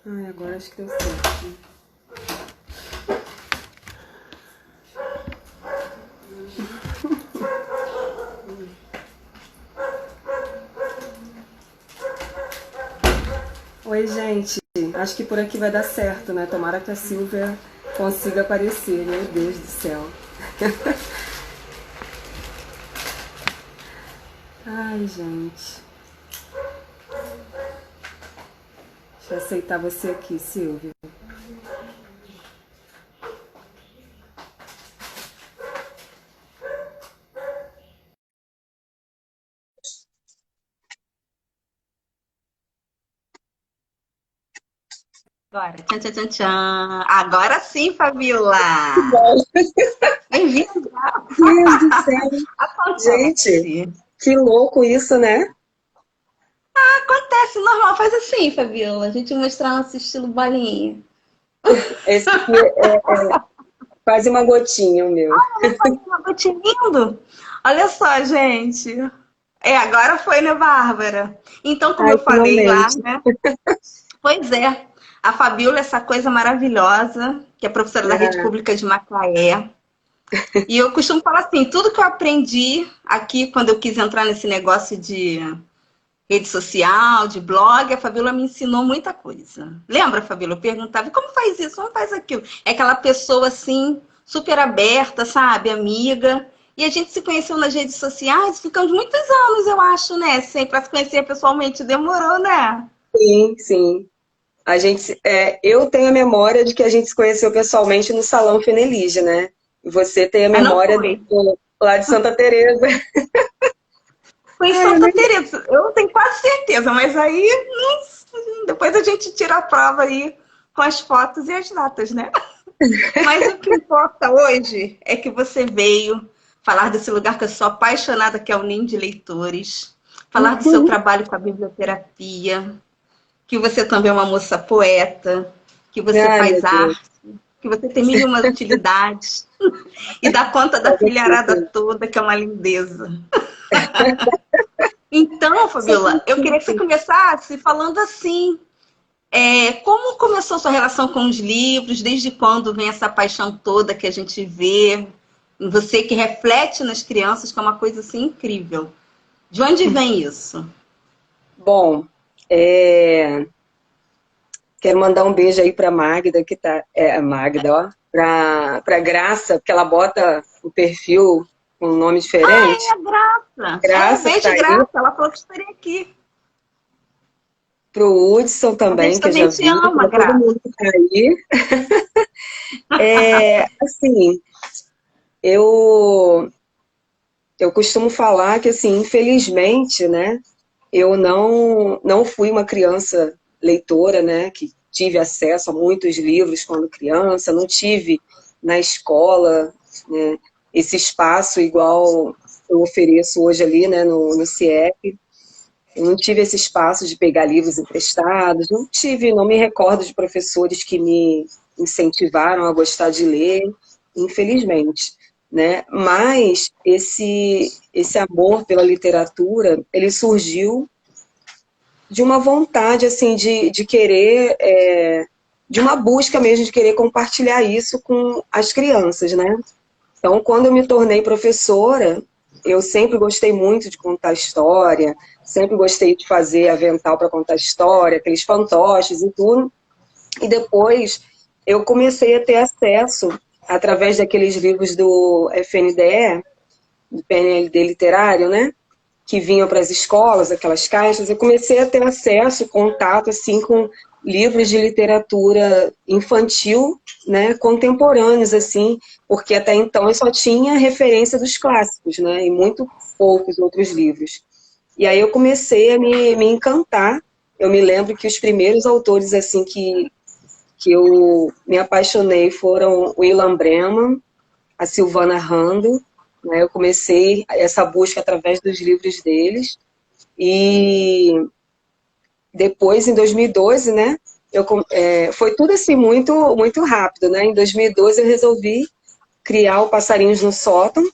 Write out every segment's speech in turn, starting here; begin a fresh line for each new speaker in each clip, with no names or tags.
Ai, agora acho que deu certo. Oi, gente. Acho que por aqui vai dar certo, né? Tomara que a Silvia consiga aparecer. Meu Deus do céu. Ai, gente. Deixa eu aceitar você aqui, Silvia.
Agora, tchan, tchan, tchan, tchan. Agora sim, Fabiola!
Bom,
Bem-vinda!
Deus do céu, gente,
Acontece.
que louco isso, né?
Acontece, normal. Faz assim, Fabiola. A gente mostrar nosso estilo bolinha.
Esse aqui é quase uma gotinha, o meu.
Uma gotinha lindo. Olha só, gente. Agora foi, né, Bárbara? Então, como
Ai,
eu falei lá,
finalmente.
né? Pois é. A Fabiola, essa coisa maravilhosa, que é professora da Rede
Ah,
Pública de Macaé. E eu costumo falar assim, tudo que eu aprendi aqui quando eu quis entrar nesse negócio de rede social, de blog, a Fabíola me ensinou muita coisa. Lembra, Fabíola? Eu perguntava, como faz isso? Como faz aquilo? É aquela pessoa assim, super aberta, sabe? Amiga. E a gente se conheceu nas redes sociais, ficamos muitos anos, eu acho, né? Sem para se conhecer pessoalmente, demorou, né?
sim, sim. Eu tenho a memória de que a gente se conheceu pessoalmente no Salão Fenelige, né? E você tem a
Mas não
memória
foi.
lá de Santa Teresa.
Foi em
Ai, eu
Santa
nem...
Teresa, eu tenho quase certeza, mas aí depois a gente tira a prova aí com as fotos e as datas, né? Mas o que importa hoje é que você veio falar desse lugar que eu sou apaixonada, que é o Ninho de Leitores, falar do seu
Uhum.
trabalho com a biblioterapia, que você também é uma moça poeta, que você
Ai, meu
faz
Deus.
arte, que você tem mil e uma utilidades e dá conta da
Sabe
filharada
assim,
toda, que é uma lindeza. Então,
sabe
Fabiola, eu queria que você
assim.
começasse falando assim, como começou sua relação com os livros? Desde quando vem essa paixão toda que a gente vê em você, que reflete nas crianças, que é uma coisa assim incrível? De onde vem isso?
Bom, é, quero mandar um beijo aí pra Magda, que tá. É, a Magda, ó. Pra Graça, porque ela bota o perfil com um nome
É
diferente.
a Graça. Um
Graça que tá
beijo,
aí.
Graça. Ela falou que estaria aqui.
Pro Hudson
A gente
também, que eu já
também te
vi.
ama,
Pra todo
Graça.
mundo que tá aí. Assim, eu, eu costumo falar que, assim, infelizmente, né? Eu não fui uma criança leitora, né? Que tive acesso a muitos livros quando criança. Não tive na escola, né, esse espaço igual eu ofereço hoje ali, né, no CIEP. Eu não tive esse espaço de pegar livros emprestados, não me recordo de professores que me incentivaram a gostar de ler, infelizmente, né? Mas esse amor pela literatura, ele surgiu de uma vontade, assim, de querer, de uma busca mesmo de querer compartilhar isso com as crianças, né? Então, quando eu me tornei professora, eu sempre gostei muito de contar história, sempre gostei de fazer avental para contar história, aqueles fantoches e tudo. E depois eu comecei a ter acesso, através daqueles livros do FNDE, do PNLD literário, né? Que vinham para as escolas, aquelas caixas, eu comecei a ter acesso, contato, assim, com livros de literatura infantil, né, contemporâneos, assim, porque até então eu só tinha referência dos clássicos, né, e muito poucos outros livros. E aí eu comecei a me encantar. Eu me lembro que os primeiros autores, assim, que eu me apaixonei foram o Ilan Breman, a Silvana Rando, né? Eu comecei essa busca através dos livros deles e depois, em 2012, né? Foi tudo assim muito rápido, né? Em 2012 eu resolvi criar o Passarinhos no Sótão,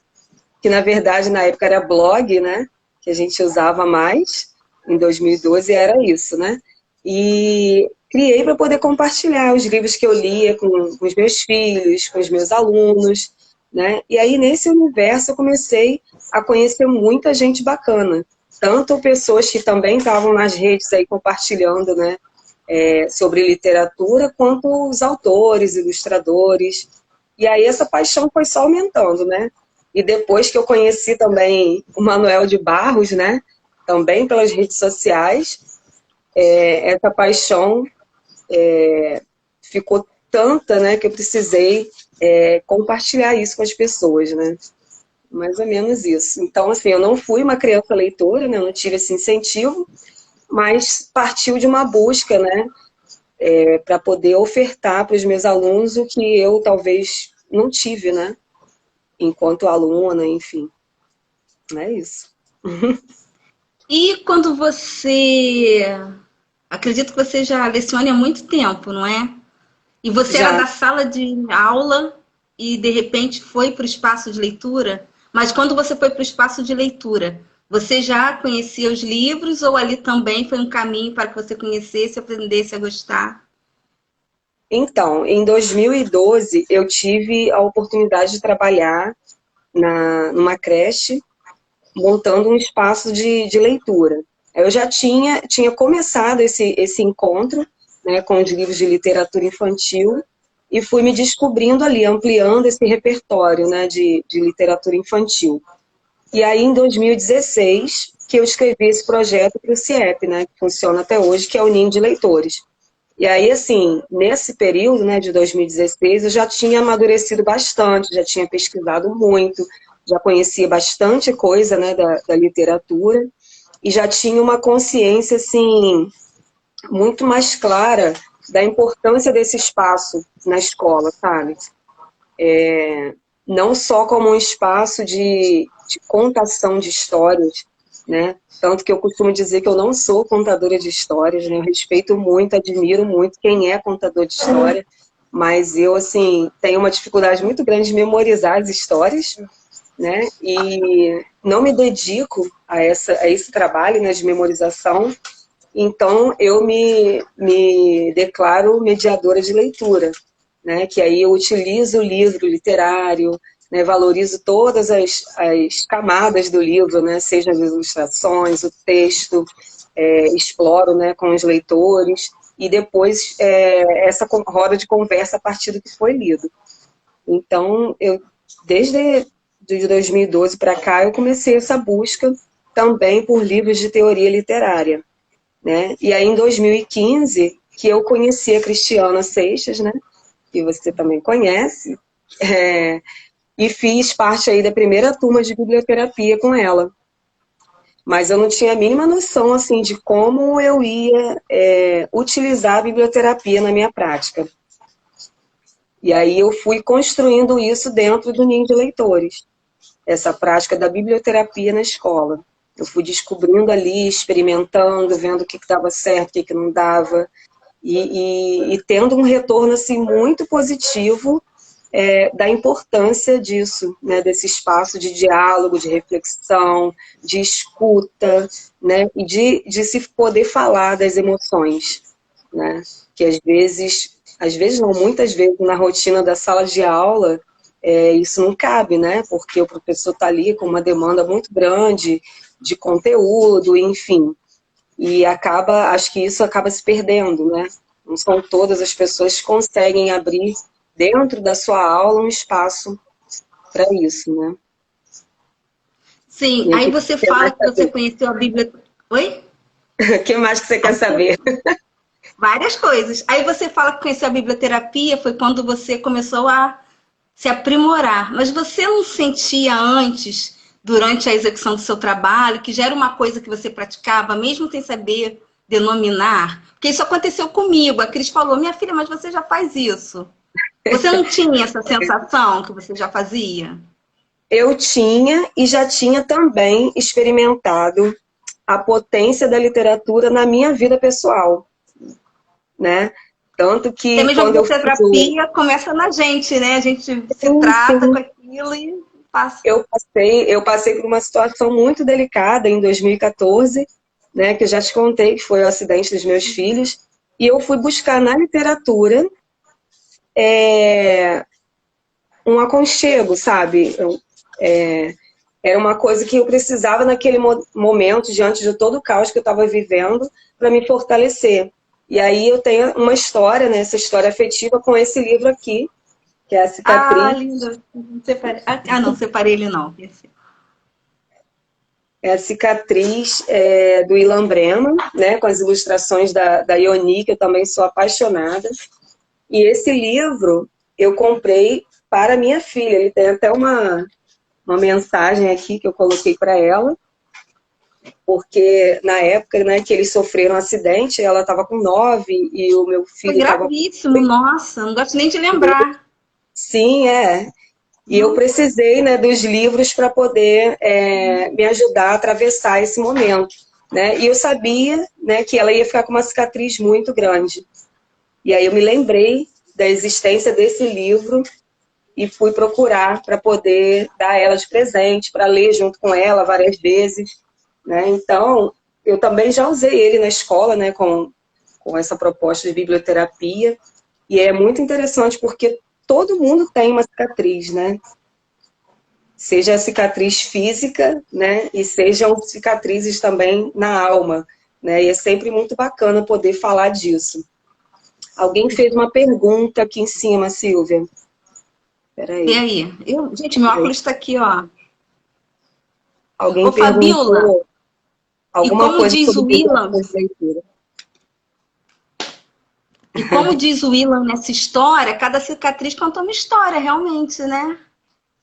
que na verdade na época era blog, né? Que a gente usava mais. Em 2012 era isso, né? E criei para poder compartilhar os livros que eu lia com os meus filhos, com os meus alunos, né? E aí, nesse universo, eu comecei a conhecer muita gente bacana. Tanto pessoas que também estavam nas redes aí compartilhando, né, sobre literatura, quanto os autores, ilustradores. E aí essa paixão foi só aumentando, né? E depois que eu conheci também o Manuel de Barros, né, também pelas redes sociais, essa paixão ficou tanta, né, que eu precisei compartilhar isso com as pessoas, né? Mais ou menos isso. Então, assim, eu não fui uma criança leitora, né, eu não tive esse incentivo, mas partiu de uma busca, né, para poder ofertar para os meus alunos o que eu talvez não tive, né, enquanto aluna, enfim. É isso.
E quando você... Acredito que você já leciona há muito tempo, não é? E você
Já.
era da sala de aula e, de repente, foi para o espaço de leitura? Mas quando você foi para o espaço de leitura, você já conhecia os livros ou ali também foi um caminho para que você conhecesse, aprendesse a gostar?
Então, em 2012, eu tive a oportunidade de trabalhar numa creche, montando um espaço de leitura. Eu já tinha começado esse encontro, né, com os livros de literatura infantil e fui me descobrindo ali, ampliando esse repertório, né, de literatura infantil. E aí, em 2016, que eu escrevi esse projeto para o CIEP, né, que funciona até hoje, que é o Ninho de Leitores. E aí, assim, nesse período, né, de 2016, eu já tinha amadurecido bastante, já tinha pesquisado muito, já conhecia bastante coisa, né, da literatura, e já tinha uma consciência, assim, muito mais clara da importância desse espaço na escola, sabe? Não só como um espaço de contação de histórias, né? Tanto que eu costumo dizer que eu não sou contadora de histórias, né? Eu respeito muito, admiro muito quem é contador de história, mas eu, assim, tenho uma dificuldade muito grande de memorizar as histórias, né? E não me dedico a esse trabalho, né, de memorização. Então, eu me declaro mediadora de leitura, né? Que aí eu utilizo o livro literário, né? Valorizo todas as camadas do livro, né? Seja as ilustrações, o texto, exploro, né, com os leitores, e depois essa roda de conversa a partir do que foi lido. Então, desde de 2012 para cá, eu comecei essa busca também por livros de teoria literária, né? E aí, em 2015, que eu conheci a Cristiana Seixas, né? Que você também conhece, e fiz parte aí da primeira turma de biblioterapia com ela. Mas eu não tinha a mínima noção, assim, de como eu ia utilizar a biblioterapia na minha prática. E aí eu fui construindo isso dentro do Ninho de Leitores, essa prática da biblioterapia na escola. Eu fui descobrindo ali, experimentando, vendo o que estava certo, o que não dava, e tendo um retorno assim, muito positivo da importância disso, né, desse espaço de diálogo, de reflexão, de escuta, né, e de se poder falar das emoções, né, que às vezes não, muitas vezes na rotina da sala de aula, isso não cabe, né, porque o professor está ali com uma demanda muito grande de conteúdo, enfim, e acho que isso acaba se perdendo, né, não são todas as pessoas que conseguem abrir dentro da sua aula um espaço para isso, né.
Sim, aí você fala que você conheceu a Bíblia... Oi?
O que mais que você quer saber?
Várias coisas. Aí você fala que conheceu a biblioterapia, foi quando você começou a se aprimorar. Mas você não sentia antes, durante a execução do seu trabalho, que já era uma coisa que você praticava, mesmo sem saber denominar? Porque isso aconteceu comigo. A Cris falou, minha filha, mas você já faz isso. Você não tinha essa sensação que você já fazia?
Eu tinha e já tinha também experimentado a potência da literatura na minha vida pessoal, né? Tanto que
Até mesmo a
quando eu
biblioterapia começa na gente, né? A gente se trata com aquilo e passa.
eu passei por uma situação muito delicada em 2014, né? Que eu já te contei, que foi o acidente dos meus filhos. E eu fui buscar na literatura um aconchego, sabe? Era uma coisa que eu precisava naquele momento, diante de todo o caos que eu estava vivendo, para me fortalecer. E aí eu tenho uma história, né, essa história afetiva com esse livro aqui, que é A
Ah,
Cicatriz.
lindo. Não, separei ele não.
É A Cicatriz do Ilan Brema, né, com as ilustrações da Ioni, que eu também sou apaixonada. E esse livro eu comprei para minha filha. Ele tem até uma mensagem aqui que eu coloquei para ela, porque na época, né, que eles sofreram um acidente, ela estava com 9 e o meu
Foi
filho estava...
gravíssimo, nossa, não gosto nem de lembrar.
Sim, é. E eu precisei, né, dos livros para poder me ajudar a atravessar esse momento, né? E eu sabia, né, que ela ia ficar com uma cicatriz muito grande. E aí eu me lembrei da existência desse livro e fui procurar para poder dar a ela de presente, para ler junto com ela várias vezes, né? Então, eu também já usei ele na escola, né, com essa proposta de biblioterapia. E é muito interessante porque todo mundo tem uma cicatriz, né? Seja a cicatriz física, né? E sejam cicatrizes também na alma, né? E é sempre muito bacana poder falar disso. Alguém fez uma pergunta aqui em cima, Silvia.
E
Peraí.
aí? Gente, meu óculos está aqui, ó.
Alguém
Ô, Fabiola,
perguntou
e
alguma
como
coisa
diz
sobre
o Willam,
vibrações de leitura.
e como diz o Willam nessa história, cada cicatriz conta uma história, realmente, né?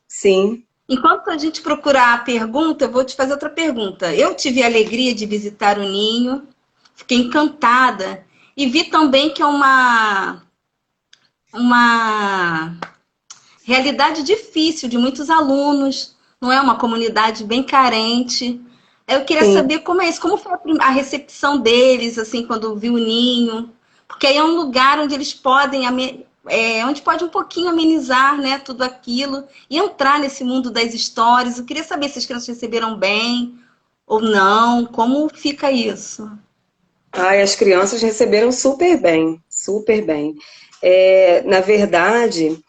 Sim,
Enquanto a gente procurar a pergunta, eu vou te fazer outra pergunta. Eu tive a alegria de visitar o Ninho, fiquei encantada e vi também que é uma realidade difícil de muitos alunos, não é uma comunidade bem carente. Eu queria
sim.
saber como é isso, como foi a recepção deles, assim, quando viu o Ninho, porque aí é um lugar onde eles podem, onde pode um pouquinho amenizar, né, tudo aquilo e entrar nesse mundo das histórias. Eu queria saber se as crianças receberam bem ou não, como fica isso?
Ai, as crianças receberam super bem, super bem. Na verdade,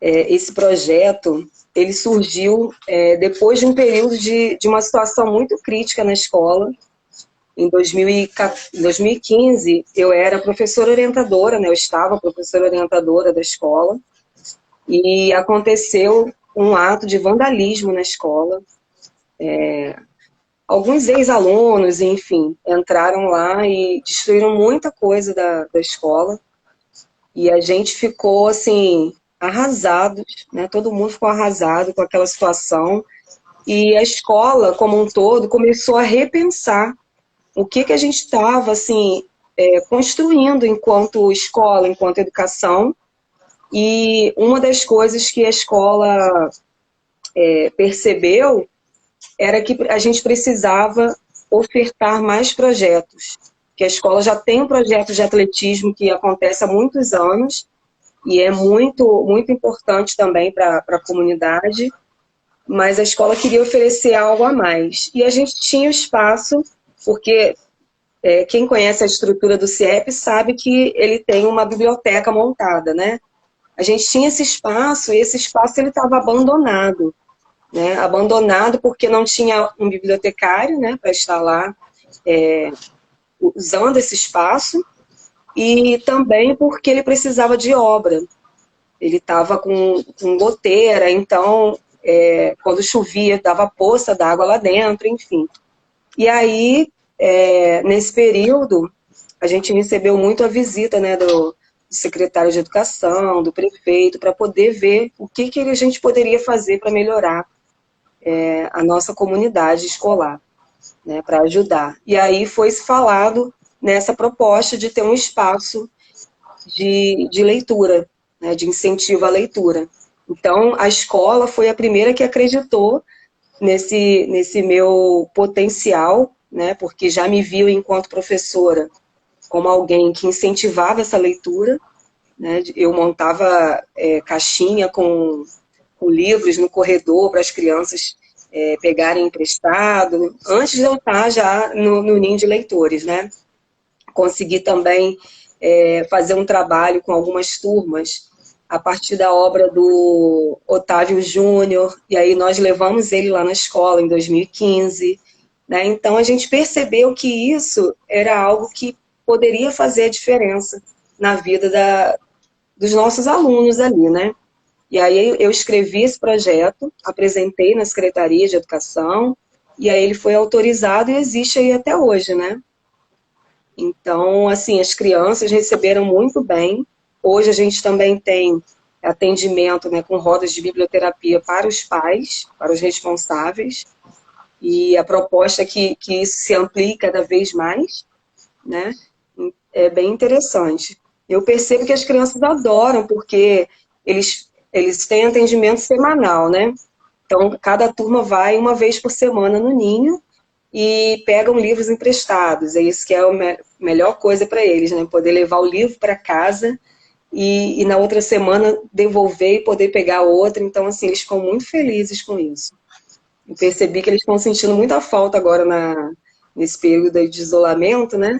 esse projeto, ele surgiu depois de um período de uma situação muito crítica na escola. Em 2015, eu era professora orientadora, né? Eu estava professora orientadora da escola, e aconteceu um ato de vandalismo na escola. Alguns ex-alunos, enfim, entraram lá e destruíram muita coisa da escola. E a gente ficou, assim, arrasados, né? Todo mundo ficou arrasado com aquela situação. E a escola, como um todo, começou a repensar o que a gente estava, assim, construindo enquanto escola, enquanto educação. E uma das coisas que a escola percebeu era que a gente precisava ofertar mais projetos. Que a escola já tem um projeto de atletismo que acontece há muitos anos e é muito, muito importante também para a comunidade, mas a escola queria oferecer algo a mais. E a gente tinha espaço, porque quem conhece a estrutura do CIEP sabe que ele tem uma biblioteca montada, né? A gente tinha esse espaço e esse espaço ele estava abandonado. Né, abandonado porque não tinha um bibliotecário, né, para estar lá usando esse espaço, e também porque ele precisava de obra. Ele estava com goteira, então, quando chovia, dava poça d'água lá dentro, enfim. E aí, nesse período, a gente recebeu muito a visita, né, do secretário de Educação, do prefeito, para poder ver o que a gente poderia fazer para melhorar a nossa comunidade escolar, né, para ajudar. E aí foi se falado nessa proposta de ter um espaço de leitura, né, de incentivo à leitura. Então, a escola foi a primeira que acreditou nesse meu potencial, né, porque já me viu enquanto professora como alguém que incentivava essa leitura, né, eu montava caixinha com livros no corredor para as crianças pegarem emprestado, antes de eu estar já no ninho de leitores, né? Consegui também fazer um trabalho com algumas turmas a partir da obra do Otávio Júnior, e aí nós levamos ele lá na escola em 2015, né? Então a gente percebeu que isso era algo que poderia fazer a diferença na vida dos nossos alunos ali, né? E aí eu escrevi esse projeto, apresentei na Secretaria de Educação, e aí ele foi autorizado e existe aí até hoje, né? Então, assim, as crianças receberam muito bem. Hoje a gente também tem atendimento, né, com rodas de biblioterapia para os pais, para os responsáveis, e a proposta é que isso se amplie cada vez mais, né? É bem interessante. Eu percebo que as crianças adoram, porque eles têm atendimento semanal, né? Então, cada turma vai uma vez por semana no ninho e pegam livros emprestados. É isso que é a melhor coisa para eles, né? Poder levar o livro para casa e na outra semana devolver e poder pegar outro. Então, assim, eles ficam muito felizes com isso. Eu percebi que eles estão sentindo muita falta agora nesse período de isolamento, né?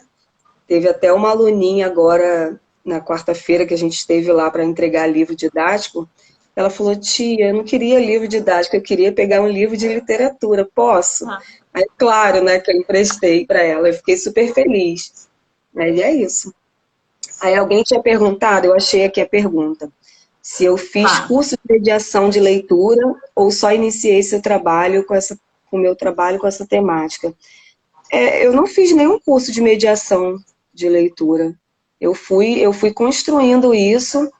Teve até uma aluninha agora, na quarta-feira, que a gente esteve lá para entregar livro didático. Ela falou, tia, eu não queria livro didático, eu queria pegar um livro de literatura, posso? Aí, claro, né, que eu emprestei para ela, eu fiquei super feliz. E é isso. Aí alguém tinha perguntado, eu achei aqui a pergunta, se eu fiz curso de mediação de leitura ou só iniciei esse trabalho o meu trabalho com essa temática. Eu não fiz nenhum curso de mediação de leitura. Eu fui construindo isso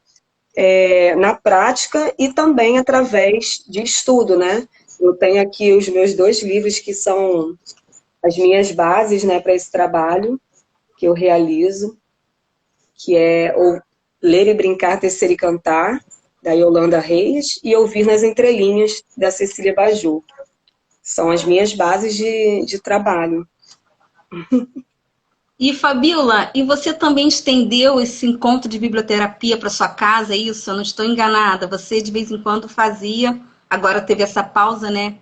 na prática e também através de estudo, né? Eu tenho aqui os meus 2 livros que são as minhas bases, né, para esse trabalho que eu realizo, que é o Ler e Brincar, Tecer e Cantar, da Yolanda Reis, e Ouvir nas Entrelinhas, da Cecília Baju. São as minhas bases de trabalho.
E, Fabíola, e você também estendeu esse encontro de biblioterapia para sua casa, é isso? Eu não estou enganada. Você, de vez em quando, fazia, agora teve essa pausa, né?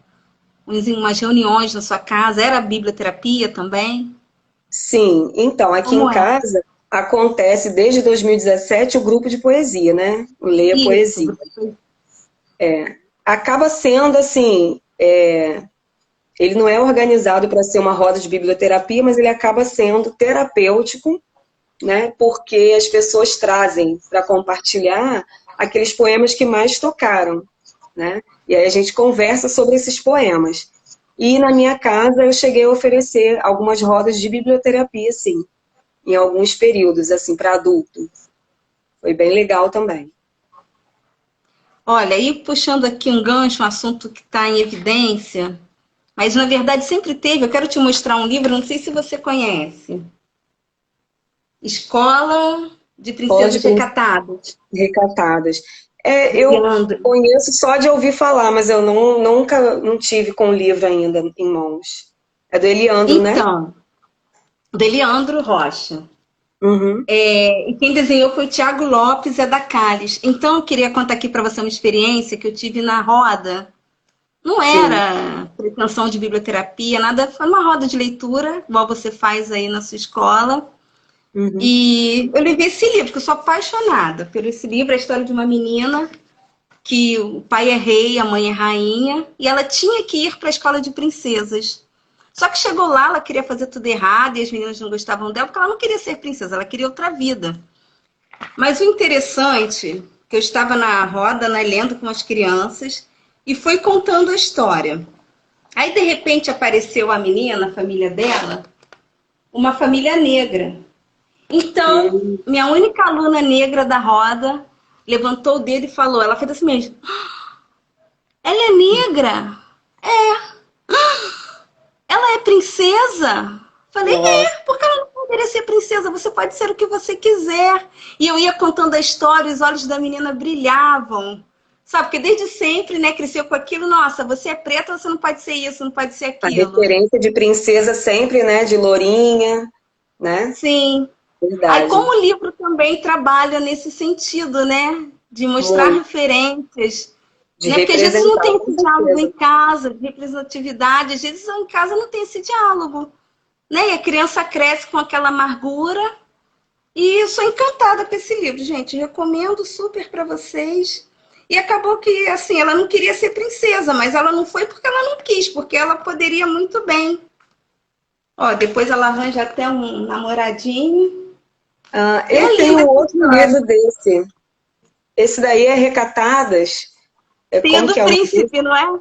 Umas reuniões na sua casa. Era biblioterapia também?
Sim, então, aqui em casa acontece desde 2017 o grupo de poesia, né? O Leia Poesia. Acaba sendo assim, ele não é organizado para ser uma roda de biblioterapia, mas ele acaba sendo terapêutico, né? Porque as pessoas trazem para compartilhar aqueles poemas que mais tocaram, né? E aí a gente conversa sobre esses poemas. E na minha casa eu cheguei a oferecer algumas rodas de biblioterapia, sim, em alguns períodos, assim, para adulto. Foi bem legal também.
Olha, e puxando aqui um gancho, um assunto que está em evidência, mas na verdade sempre teve, eu quero te mostrar um livro, não sei se você conhece. Escola de Princesas Recatadas.
Recatadas. Eu conheço só de ouvir falar, mas eu nunca tive com o livro ainda em mãos. É do Eliandro, né?
Então, do Eliandro Rocha.
Uhum.
E quem desenhou foi o Tiago Lopes, é da Cáliz. Então, eu queria contar aqui para você uma experiência que eu tive na roda. Não era pretensão de biblioterapia, nada, foi uma roda de leitura, igual você faz aí na sua escola.
Uhum.
E eu levei esse livro, porque eu sou apaixonada por esse livro, é a história de uma menina que o pai é rei, a mãe é rainha, e ela tinha que ir para a escola de princesas. Só que chegou lá, ela queria fazer tudo errado, e as meninas não gostavam dela, porque ela não queria ser princesa, ela queria outra vida. Mas o interessante, que eu estava na roda, né, lendo com as crianças, e foi contando a história. Aí, de repente, apareceu a menina, a família dela, uma família negra. Então, minha única aluna negra da roda levantou o dedo e falou, ela fez assim mesmo, ela é negra? Ela é princesa? Falei, porque ela não poderia ser princesa, você pode ser o que você quiser. E eu ia contando a história, os olhos da menina brilhavam. Sabe, porque desde sempre, né, cresceu com aquilo, nossa, você é preta, você não pode ser isso, não pode ser aquilo.
A referência de princesa sempre, né, de lourinha, né?
Sim.
Verdade.
Aí, como o livro também trabalha nesse sentido, né, de mostrar referências, né, porque às vezes não tem esse diálogo em casa, de representatividade, às vezes em casa não tem esse diálogo, né, e a criança cresce com aquela amargura, E sou encantada com esse livro, gente. Recomendo super para vocês. E acabou que, assim, ela não queria ser princesa, mas ela não foi porque ela não quis, porque ela poderia muito bem. Ó, depois ela arranja até um namoradinho.
Ah,
E
eu
é
tenho
linda essa
outro
história.
livro desse. Esse daí é Recatadas. É
Tem o
como que
do
é o nome desse?
príncipe, não é?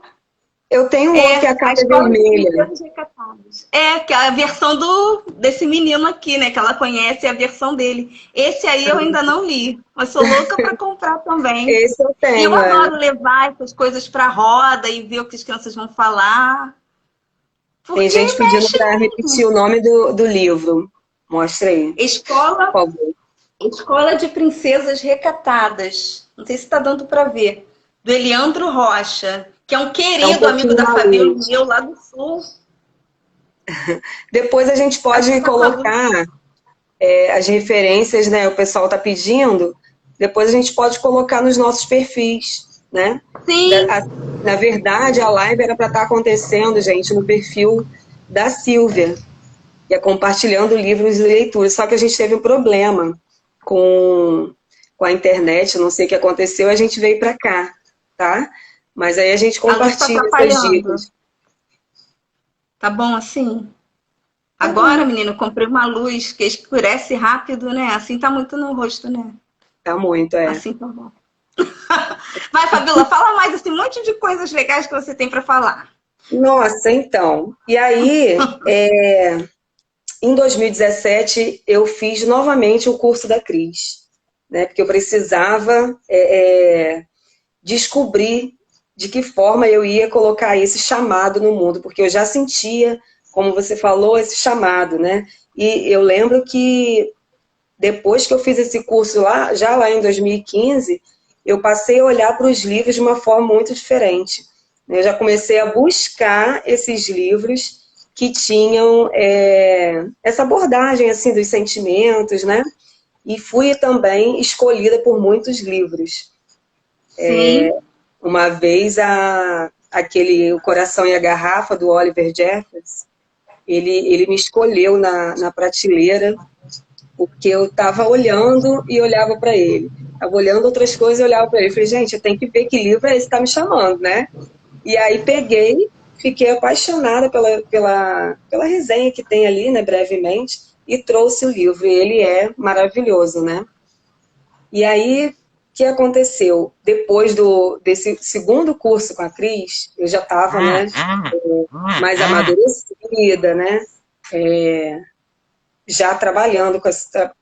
Eu tenho outro que
É,
a
a
capa é
escola de
vermelha.
princesas recatadas. É, que é a versão desse menino aqui, né? Que ela conhece a versão dele. Esse aí eu ainda não li, mas sou louca para comprar também.
Esse eu
E eu
tenho, é.
adoro levar essas coisas para roda e ver o que as crianças vão falar,
Tem
porque
gente pedindo
mexe
para repetir
mesmo.
o nome do livro. Mostra aí,
Escola,
por favor.
Escola de Princesas Recatadas. Não sei se está dando para ver. Do Eliandro Rocha, que é um
É um
querido amigo
pouquinho
da Fabíola
mais.
meu lá do Sul.
Depois a gente
Acho que
pode
tá falando.
colocar as referências, né? O pessoal está pedindo. Depois a gente pode colocar nos nossos perfis, né?
Sim,
Na verdade, a live era para estar acontecendo, gente, no perfil da Silvia, que é compartilhando livros e leituras. Só que a gente teve um problema com a internet, não sei o que aconteceu, a gente veio para cá, tá? Mas aí a gente
a luz está
compartilha essas
atrapalhando.
dicas.
Tá bom assim?
Tá
Agora,
bom,
menina, eu comprei uma luz que escurece rápido, né? Assim tá muito no rosto, né?
tá muito, é.
Assim tá bom. Vai, Fabíola, fala mais assim, um monte de coisas legais que você tem para falar.
Nossa, então. E aí, em 2017, eu fiz novamente o curso da Cris, né? Porque eu precisava descobrir de que forma eu ia colocar esse chamado no mundo, porque eu já sentia, como você falou, esse chamado, né? E eu lembro que depois que eu fiz esse curso lá, já lá em 2015, eu passei a olhar para os livros de uma forma muito diferente. Eu já comecei a buscar esses livros que tinham essa abordagem assim dos sentimentos, né? E fui também escolhida por muitos livros.
Sim.
Uma vez aquele O Coração e a Garrafa do Oliver Jeffers, ele me escolheu na prateleira porque eu estava olhando e olhava para ele. Estava olhando outras coisas e olhava para ele. Falei, gente, eu tenho que ver que livro é esse que está me chamando, né? E aí peguei, fiquei apaixonada pela resenha que tem ali, né, brevemente, e trouxe o livro. E ele é maravilhoso, né? E aí, o que aconteceu? Depois desse segundo curso com a Cris, eu já estava, né, mais amadurecida, né? Já trabalhando com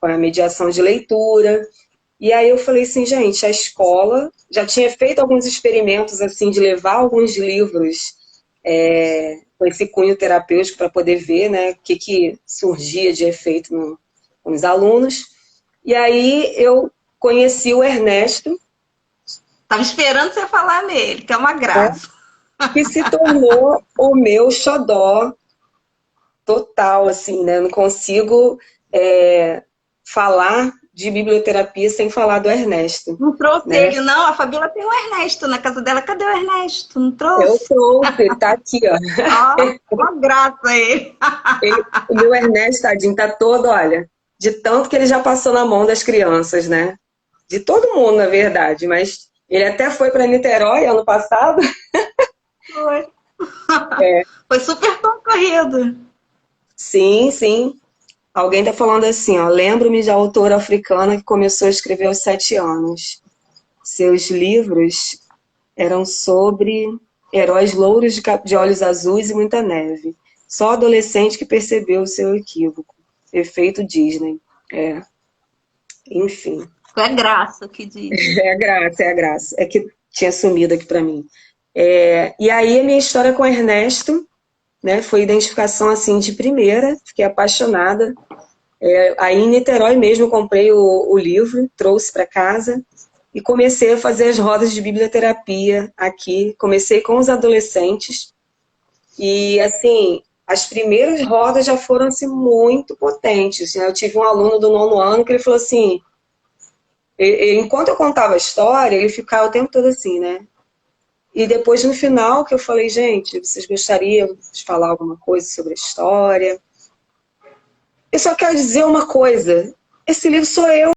a mediação de leitura. E aí eu falei assim, gente, a escola já tinha feito alguns experimentos assim de levar alguns livros com esse cunho terapêutico para poder ver, né, o que surgia de efeito nos alunos. E aí eu conheci o Ernesto,
Tava esperando você falar nele, que é uma
né,
graça.
que se tornou o meu xodó total, assim, né? Eu não consigo falar de biblioterapia sem falar do Ernesto,
Não trouxe
né?
ele, não. A Fabíola tem o Ernesto na casa dela. Cadê o Ernesto? Não
Eu
trouxe?
trouxe, ele tá aqui, ó.
Ó, uma graça ele.
O meu Ernesto, tadinho, tá todo, olha, de tanto que ele já passou na mão das crianças, né? De todo mundo, na verdade, mas ele até foi para Niterói ano passado.
Foi.
É,
Foi super concorrido.
sim, sim. Alguém tá falando assim, ó, lembro-me de autora africana que começou a escrever aos 7 anos. Seus livros eram sobre heróis louros de olhos azuis e muita neve. Só adolescente que percebeu o seu equívoco. Efeito Disney. Enfim.
É graça que diz.
É a graça, é a graça. É que tinha sumido aqui para mim. E aí a minha história com o Ernesto, né, foi identificação assim de primeira, fiquei apaixonada. Aí em Niterói mesmo eu comprei o livro, trouxe para casa e comecei a fazer as rodas de biblioterapia aqui. Comecei com os adolescentes e assim, as primeiras rodas já foram assim, muito potentes, né? Eu tive um aluno do 9º ano que ele falou assim, enquanto eu contava a história, ele ficava o tempo todo assim, né? E depois, no final, que eu falei, gente, vocês gostariam de falar alguma coisa sobre a história? Eu só quero dizer uma coisa. esse livro sou eu.